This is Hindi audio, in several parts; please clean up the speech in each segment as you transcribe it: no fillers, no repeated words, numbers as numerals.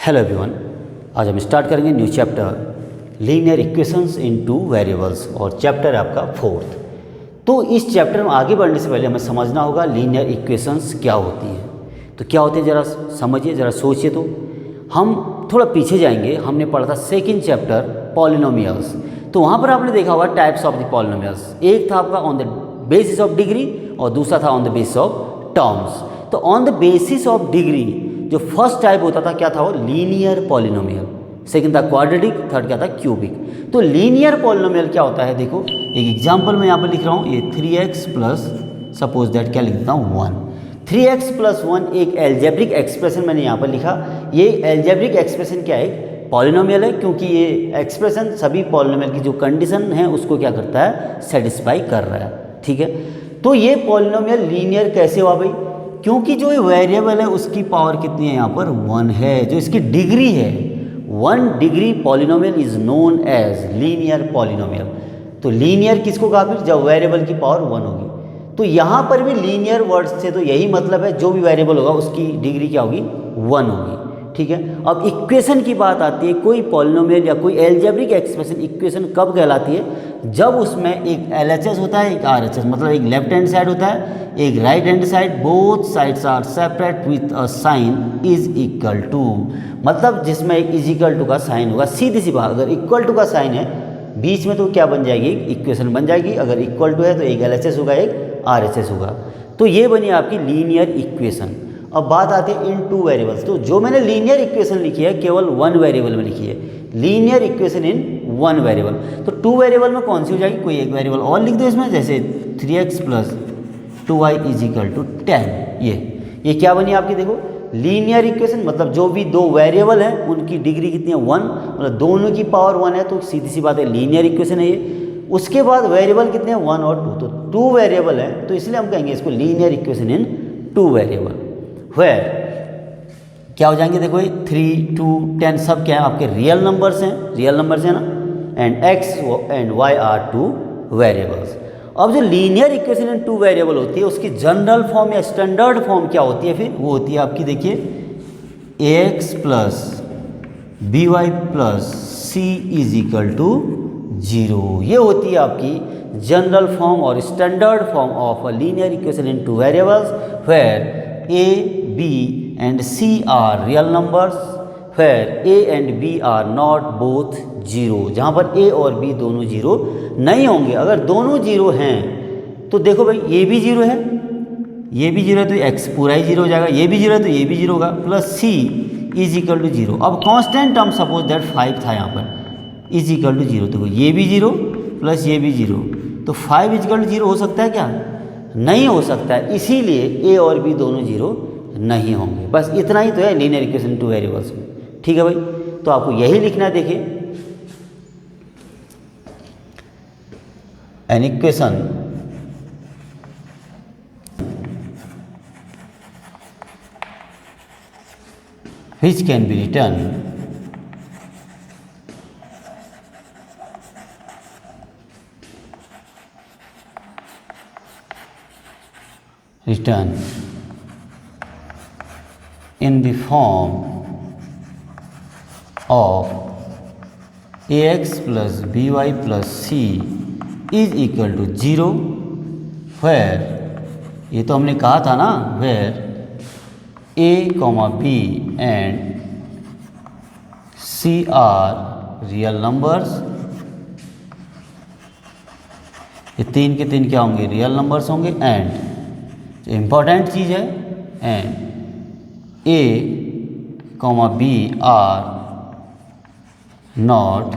हेलो एवरीवन, आज हम स्टार्ट करेंगे न्यू चैप्टर लीनियर इक्वेशंस इन टू वेरिएबल्स और चैप्टर है आपका फोर्थ। तो इस चैप्टर में आगे बढ़ने से पहले हमें समझना होगा लीनियर इक्वेशंस क्या होती हैं। तो क्या होती है ज़रा समझिए, ज़रा सोचिए। तो हम थोड़ा पीछे जाएंगे, हमने पढ़ा था सेकंड चैप्टर पॉलिनोमियल्स। तो वहाँ पर आपने देखा होगा टाइप्स ऑफ द पॉलिनोमियल्स। एक था आपका on the basis of degree और दूसरा था on the basis of terms. तो on the basis of degree जो फर्स्ट टाइप होता था क्या था वो लीनियर पॉलिनोमियल, सेकंड था क्वाड्रेटिक, थर्ड क्या था क्यूबिक। तो लीनियर पॉलिनोमियल क्या होता है, देखो एक एग्जांपल मैं यहाँ पर लिख रहा हूँ, ये 3x प्लस सपोज दैट क्या लिख देता हूँ 1। 3x प्लस 1 एक एल्जेब्रिक एक्सप्रेशन मैंने यहाँ पर लिखा। ये एल्जेब्रिक एक्सप्रेशन क्या है, पॉलिनोमियल है, क्योंकि ये एक्सप्रेशन सभी पॉलिनोमियल की जो कंडीशन है उसको क्या करता है, सेटिस्फाई कर रहा है। ठीक है, तो ये पॉलिनोमियल लीनियर कैसे हुआ भाई, क्योंकि जो वेरिएबल है उसकी पावर कितनी है, यहाँ पर 1 है, जो इसकी डिग्री है 1 degree polynomial is known as linear polynomial. तो लीनियर किसको कहा फिर, जब वेरिएबल की पावर 1 होगी। तो यहाँ पर भी लीनियर वर्ड से तो यही मतलब है, जो भी वेरिएबल होगा उसकी डिग्री क्या होगी, 1 होगी। ठीक है, अब इक्वेशन की बात आती है, कोई पॉलिनोमियल या कोई एल्जेब्रिक एक्सप्रेशन इक्वेशन कब कहलाती है, जब उसमें एक LHS होता है, एक RHS, मतलब एक लेफ्ट हैंड साइड होता है, एक right hand side, both sides are separate with a sign is equal to, मतलब जिसमें एक इज इक्वल टू का साइन होगा। सीधी सी बात, अगर इक्वल टू का साइन है बीच में तो क्या बन जाएगी, इक्वेशन बन जाएगी। अगर इक्वल टू है तो एक LHS होगा, एक RHS होगा। तो ये बनी आपकी लीनियर इक्वेशन। अब बात आती है इन टू वेरिएबल्स। तो जो मैंने लीनियर इक्वेशन लिखी है केवल 1 वेरिएबल में लिखी है, लीनियर इक्वेशन इन 1 वेरिएबल। तो 2 वेरिएबल में कौन सी हो जाएगी, कोई एक वेरिएबल और लिख दो इसमें, जैसे 3x plus 2y is equal to 10। ये क्या बनी आपकी, देखो लीनियर इक्वेशन, मतलब जो भी दो वेरिएबल हैं उनकी डिग्री कितनी है, 1, मतलब दोनों की पावर 1 है, तो सीधी सी बात है लीनियर इक्वेशन है ये। उसके बाद वेरिएबल कितने हैं, 1 और 2, तो 2 वेरिएबल है, तो इसलिए हम कहेंगे इसको linear equation in 2 variable. Where क्या हो जाएंगे, देखो 3, 2, 10 सब क्या है आपके रियल नंबर्स हैं, रियल नंबर्स हैं ना, and x and y are 2 variables. अब जो लीनियर इक्वेशन इन 2 वेरिएबल होती है उसकी जनरल फॉर्म या स्टैंडर्ड फॉर्म क्या होती है, फिर वो होती है आपकी, देखिए ax plus by plus c is equal to 0। ये होती है आपकी जनरल फॉर्म और standard form of a linear equation in 2 variables, where a, b and c are real numbers, where a and b are not both 0। जहाँ पर a और b दोनों 0 नहीं होंगे। अगर दोनों 0 हैं तो देखो भाई ये भी 0 है, ये भी 0 है, तो x पूरा ही 0 हो जाएगा, ये भी 0 है तो ये भी 0 होगा, plus c is equal to 0। अब कांस्टेंट टर्म सपोज दैट 5 था यहाँ पर, इज इक्वल टू 0, तो ये भी 0 प्लस ये भी 0, तो 5 इज इक्वल टू 0 हो सकता है क्या, नहीं हो सकता है, इसीलिए a और b दोनों 0 नहीं होंगे। बस इतना ही तो है लीनियर इक्वेशन 2 वेरिएबल्स में। ठीक है भाई, तो आपको यही लिखना है। देखिए an equation which can be written in the form of ax plus by plus c is equal to 0, where ये तो हमने कहा था ना, where a, b and c are real numbers। ये तीन के तीन क्या होंगे, रियल नंबर्स होंगे। एंड इम्पॉर्टेंट चीज़ है, and a, b are not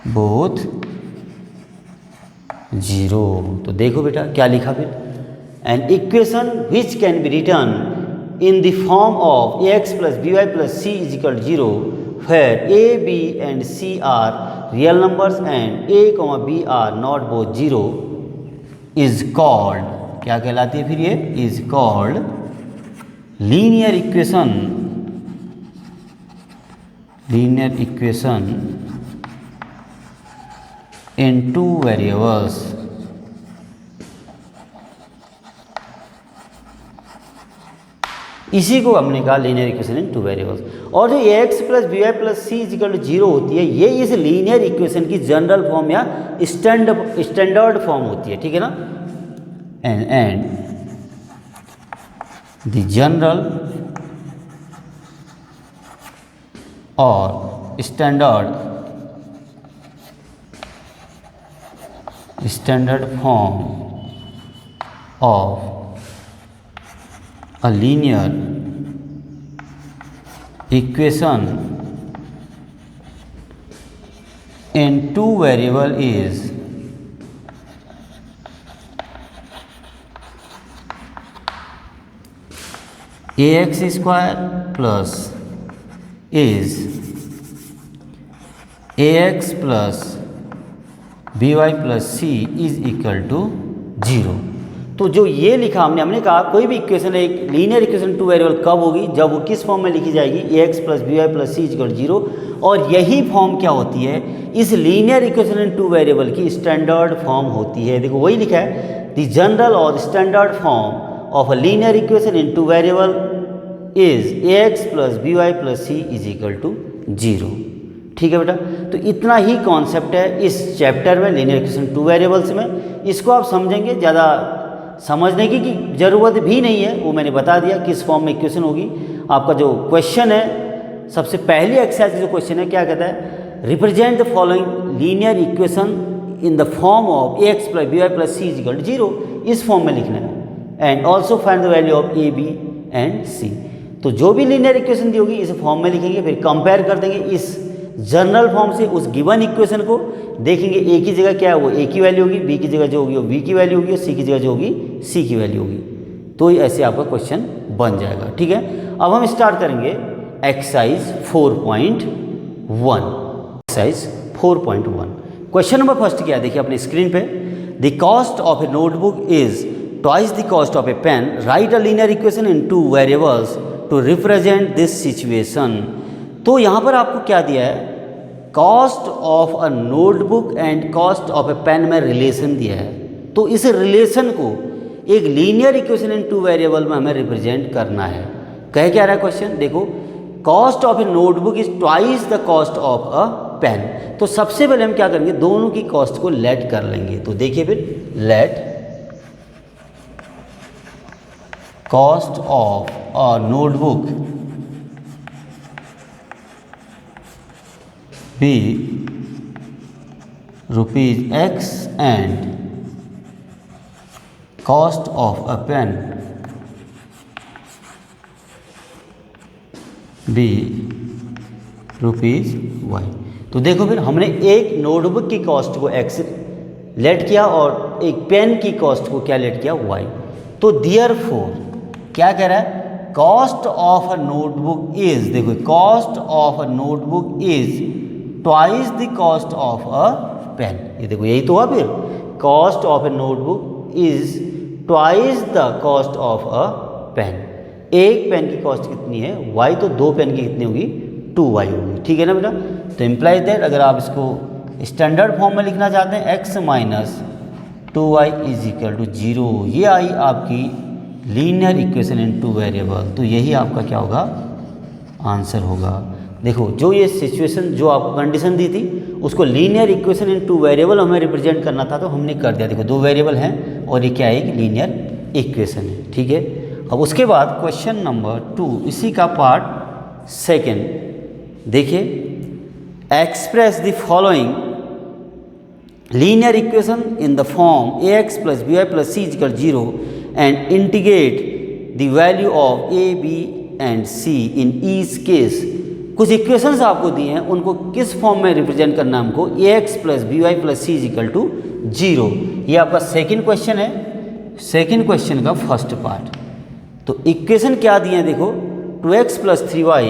both 0। तो देखो बेटा क्या लिखा फिर, an equation which can be written in the form of ax plus by plus c is equal 0, where a, b and c are real numbers and a, b are not both 0 is called, क्या कहलाती है फिर ये, is called linear equation. Linear equation in 2 variables. इसी को हमने कहा linear equation in two variables. और जो ax plus B Y plus C is equal to zero होती है, ये इस लीनियर इक्वेशन की जनरल फॉर्म या स्टैंडर्ड फॉर्म होती है, ठीक है ना। एंड द जनरल और standard form of a linear equation in two variable is ax square plus is ax plus by plus c is equal to 0। तो जो ये लिखा हमने कहा कोई भी इक्वेशन, एक लीनियर इक्वेशन टू वेरिएबल कब होगी, जब वो किस फॉर्म में लिखी जाएगी, ax plus B Y plus सी इक्वल 0। और यही फॉर्म क्या होती है, इस linear equation in two variable की स्टैंडर्ड फॉर्म होती है। देखो वही लिखा है, द जनरल और standard form of a linear equation in two variable is ax plus B Y plus C is equal to 0। ठीक है बेटा, तो इतना ही कॉन्सेप्ट है इस चैप्टर में लीनियर इक्वेशन टू वेरिएबल्स में। इसको आप समझेंगे, ज़्यादा समझने की ज़रूरत भी नहीं है, वो मैंने बता दिया किस फॉर्म में इक्वेशन होगी। आपका जो क्वेश्चन है, सबसे पहली एक्सरसाइज का जो क्वेश्चन है क्या कहता है, represent the following linear equation in the form of ax plus B Y plus C equal to 0, इस फॉर्म में लिखना है। And also find the value of a b and c। तो जो भी लीनियर इक्वेशन दी होगी इस फॉर्म में लिखेंगे, फिर कंपेयर कर देंगे इस जनरल फॉर्म से उस गिवन इक्वेशन को, देखेंगे a की जगह क्या है वो a की वैल्यू होगी, b की जगह जो होगी वो b की वैल्यू होगी, और c की जगह जो होगी c की वैल्यू होगी। तो ऐसे आपका क्वेश्चन बन जाएगा। ठीक है, अब हम स्टार्ट करेंगे exercise 4.1। Exercise 4.1 question number first क्या है, देखिए अपने स्क्रीन पे, the cost of a notebook is twice the cost of a pen, write a linear equation in two variables to represent this situation. तो यहाँ पर आपको क्या दिया है, cost of a notebook and cost of a pen में रिलेशन दिया है। तो इस रिलेशन को एक linear equation in two variable में हमें रिप्रेजेंट करना है। कह क्या रहा है क्वेश्चन, देखो cost of a notebook is twice the cost of a pen. तो सबसे पहले हम क्या करेंगे, दोनों की कॉस्ट को लेट कर लेंगे। तो देखिए फिर, let cost of a notebook be ₹X and cost of a pen be ₹Y। तो देखो फिर हमने एक नोटबुक की कॉस्ट को x लेट किया और एक पेन की कॉस्ट को क्या लेट किया, y। तो देयरफॉर क्या कह रहा है, cost of a notebook is, देखो cost of a notebook is twice the cost of a pen. ये देखो यही तो हुआ फिर, cost of a notebook is twice the cost of a pen. एक पेन की कॉस्ट कितनी है, y, तो दो पेन की कितनी होगी, 2y होगी। ठीक है ना बेटा, तो इम्प्लाइज दैट अगर आप इसको स्टैंडर्ड फॉर्म में लिखना चाहते हैं, x minus 2y is equal to 0, ये आई आपकी linear equation in two variable. तो यही आपका क्या होगा, आंसर होगा। देखो जो ये सिचुएशन जो आपको कंडीशन दी थी उसको linear equation in two variable हमें रिप्रेजेंट करना था, तो हमने कर दिया। देखो दो वेरिएबल हैं और ये क्या है, एक लीनियर इक्वेशन है। ठीक है, अब उसके बाद क्वेश्चन नंबर 2, इसी का पार्ट सेकेंड देखिए, express the following linear equation in the form ax plus B Y plus C equal 0 and integrate the value of a b and c in each case. कुछ इक्वेशंस आपको दिए हैं, उनको किस फॉर्म में रिप्रेजेंट करना है हमको, ax plus B Y plus C equal to 0। ये आपका सेकंड क्वेश्चन है, सेकंड क्वेश्चन का फर्स्ट पार्ट। तो इक्वेशन क्या दिए हैं देखो, 2x plus 3y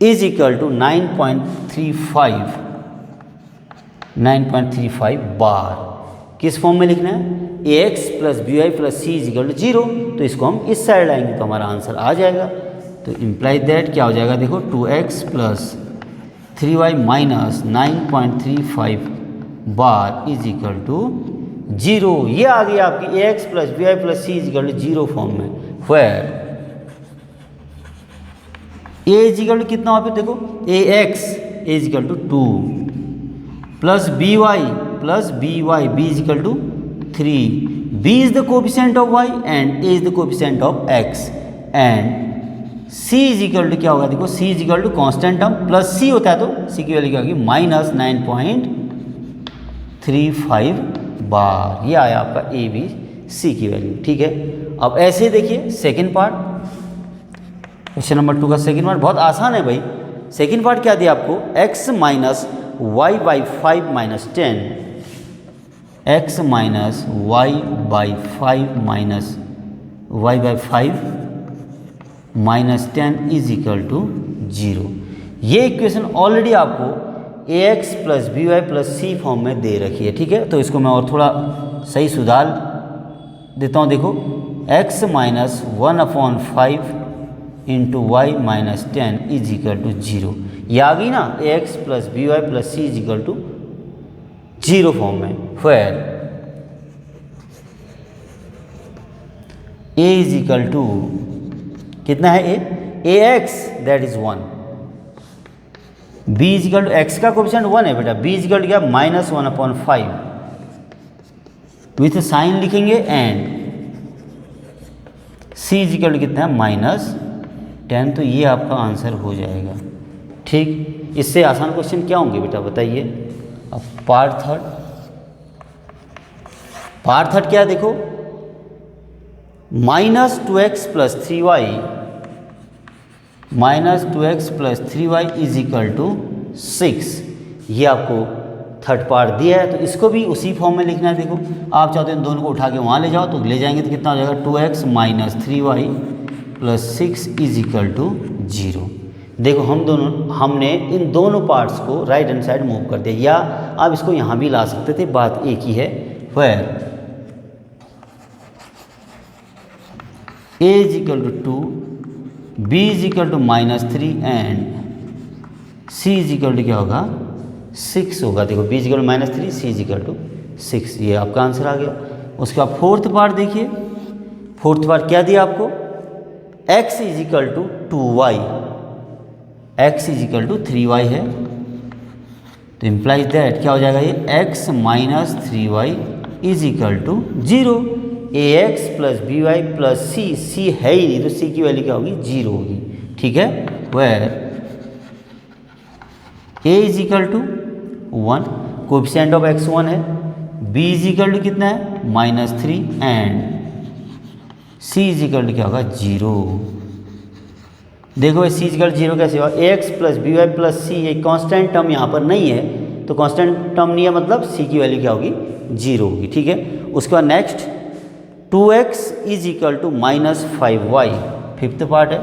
is equal to 9.35 बार। किस फॉर्म में लिखना है, ax plus B Y plus C is equal to 0। तो इसको हम इस साइड लाएंगे तो हमारा आंसर आ जाएगा। तो इम्प्लाई दैट क्या हो जाएगा, देखो 2x प्लस 3y माइनस 9.35 बार इज इक्वल टू जीरो। ये आ गई आपकी A X plus B Y plus C is equal to zero form में। वेयर ए इजिकल टू कितना वहाँ पे देखो, A X is equal to 2 plus B Y B is equal to 3, B is the coefficient of Y and A is the coefficient of X, and C is equal to क्या होगा देखो, सी is equal to constant term plus C होता है तो सी की वैल्यू क्या होगी माइनस 9.35 बार। ये आया आपका ए बी सी की वैल्यू। ठीक है, अब ऐसे देखिए सेकेंड पार्ट, क्वेश्चन नंबर 2 का सेकेंड पार्ट बहुत आसान है भाई। सेकेंड पार्ट क्या दिया आपको, x minus Y by 5 minus 10, x minus Y by 5 minus Y by 5 minus 10 is equal to 0। ये इक्वेशन ऑलरेडी आपको A X plus B Y plus C form में दे रखी है। ठीक है, तो इसको मैं और थोड़ा सही सुधार देता हूँ। देखो x minus 1/5 into Y minus 10 is equal to 0। ये आ गई ना A X plus B Y plus C is equal to 0 form में। फिर ए इज इक्वल टू कितना है, A X that is 1, B is equal to X का कोफिशिएंट 1 है बेटा, बी इज इक्वल टू क्या माइनस 1/5 विथ साइन लिखेंगे, and C is equal to कितना है माइनस 10। तो ये आपका आंसर हो जाएगा। ठीक, इससे आसान क्वेश्चन क्या होंगे बेटा बताइए। अब पार्ट थर्ड क्या देखो, minus 2x plus 3y is equal to 6। ये आपको थर्ड पार्ट दिया है, तो इसको भी उसी फॉर्म में लिखना है। देखो आप चाहते हैं दोनों को उठा के वहाँ ले जाओ, तो ले जाएंगे तो कितना हो जाएगा 2x minus 3y plus 6 is equal to 0। देखो हमने इन दोनों पार्ट्स को राइट हैंड साइड मूव कर दिया, या आप इसको यहाँ भी ला सकते थे, बात एक ही है। Where a is equal to 2, b is equal to minus 3 and c is equal to क्या होगा 6 होगा। देखो b is equal to minus 3, c is equal to 6, ये आपका आंसर आ गया। उसके बाद फोर्थ पार्ट देखिए, फोर्थ पार्ट क्या दिया आपको, x is equal to 2y, x is equal to 3y है, तो इम्प्लाइज दैट क्या हो जाएगा ये x minus 3y is equal to 0। A X plus B Y plus C, C है ही नहीं तो सी की वैल्यू क्या होगी 0 होगी। ठीक है, where a is equal to 1, coefficient of x 1 है, b इज इक्वल टू कितना है minus 3 and c is equal to क्या होगा 0। देखो c इज इक्वल टू 0 कैसे होगा, A X plus B Y plus C, ये कॉन्स्टेंट टर्म यहाँ पर नहीं है, तो कॉन्स्टेंट टर्म नहीं है मतलब c की वैल्यू क्या होगी 0 होगी। ठीक है, उसके बाद next 2x is equal to minus 5y, fifth part है,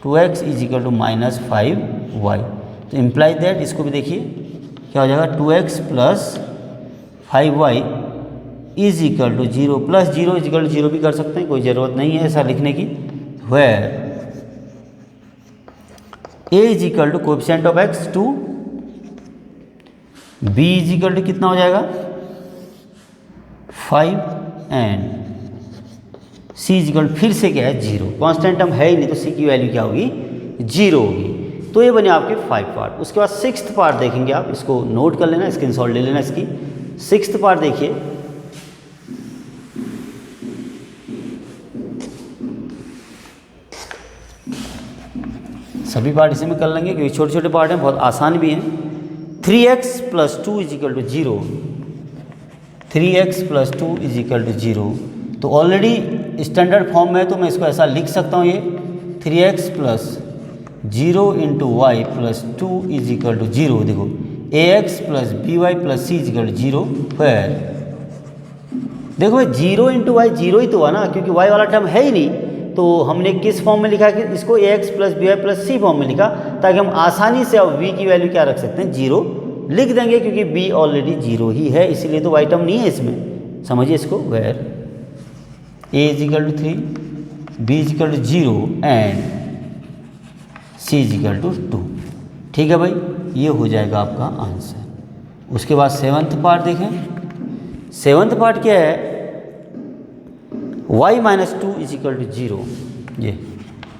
2x is equal to minus 5y, तो इम्प्लाई दैट इसको भी देखिए क्या हो जाएगा 2x plus 5y is equal to 0, plus 0 is equal to 0 भी कर सकते हैं, कोई ज़रूरत नहीं है ऐसा लिखने की। Where a is equal to coefficient of x 2, b is equal to कितना हो जाएगा 5 एंड c इज इक्वल फिर से क्या है 0, कांस्टेंट टर्म है ही नहीं तो c की वैल्यू क्या होगी 0 होगी। तो ये बने आपके 5 पार्ट। उसके बाद सिक्स्थ पार्ट देखेंगे, आप इसको नोट कर लेना, स्क्रीनशॉट ले लेना इसकी। सिक्स्थ पार्ट देखिए, सभी पार्ट इसी में कर लेंगे क्योंकि छोटे छोटे पार्ट हैं, बहुत आसान भी हैं। 3x plus 2 is equal to 0, 3x plus 2 is equal to 0, तो ऑलरेडी स्टैंडर्ड फॉर्म में तो मैं इसको ऐसा लिख सकता हूँ, ये 3x plus 0 into y plus 2 is equal to 0। देखो ax plus B Y plus C is equal to 0। फिर देखो भाई 0 इंटू वाई 0 ही तो हुआ ना, क्योंकि y वाला टर्म है ही नहीं, तो हमने किस फॉर्म में लिखा कि इसको ax plus B Y plus C form में लिखा, ताकि हम आसानी से अब v की वैल्यू क्या रख सकते हैं 0 लिख देंगे, क्योंकि b ऑलरेडी 0 ही है, इसीलिए तो y टर्म नहीं है इसमें। समझिए इसको, where a is equal to 3, b is equal to 0 and c is equal to 2। ठीक है भाई, ये हो जाएगा आपका आंसर। उसके बाद सेवन्थ पार्ट देखें, सेवन्थ पार्ट क्या है, y minus two is equal to zero, ये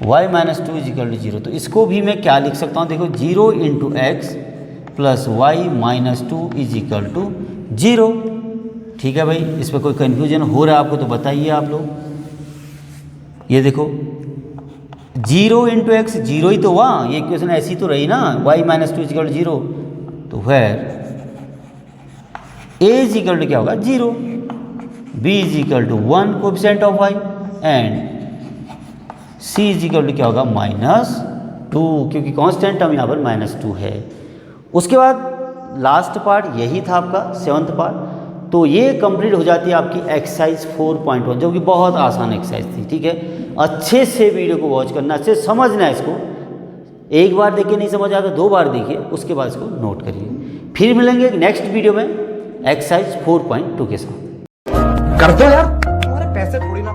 y minus two is equal to zero. तो इसको भी मैं क्या लिख सकता हूँ, देखो 0 into x plus y minus two is equal to zero. ठीक है भाई, इस पर कोई कन्फ्यूजन हो रहा है आपको तो बताइए आप लोग। ये देखो 0 इंटू एक्स, जीरो ही तो हुआ, ये इक्वेशन ऐसी तो रही ना, y minus two is equal to zero. तो where a is equal to क्या होगा, zero, b is equal to 1 coefficient of y and c is equal to क्या होगा, -2, क्योंकि कांस्टेंट टर्म यहाँ पर -2 है। उसके बाद लास्ट पार्ट यही था आपका 7th पार्ट। तो ये कंप्लीट हो जाती है आपकी एक्सरसाइज 4.1, जो कि बहुत आसान एक्सरसाइज थी। ठीक है, अच्छे से वीडियो को वॉच करना, अच्छे से समझना है इसको। एक बार देखिए नहीं समझ आया तो 2 बार देखिए, उसके बाद इसको नोट करिए। फिर मिलेंगे नेक्स्ट वीडियो में एक्सरसाइज 4.2 के साथ। कर दो यार, तुम्हारे पैसे थोड़ी ना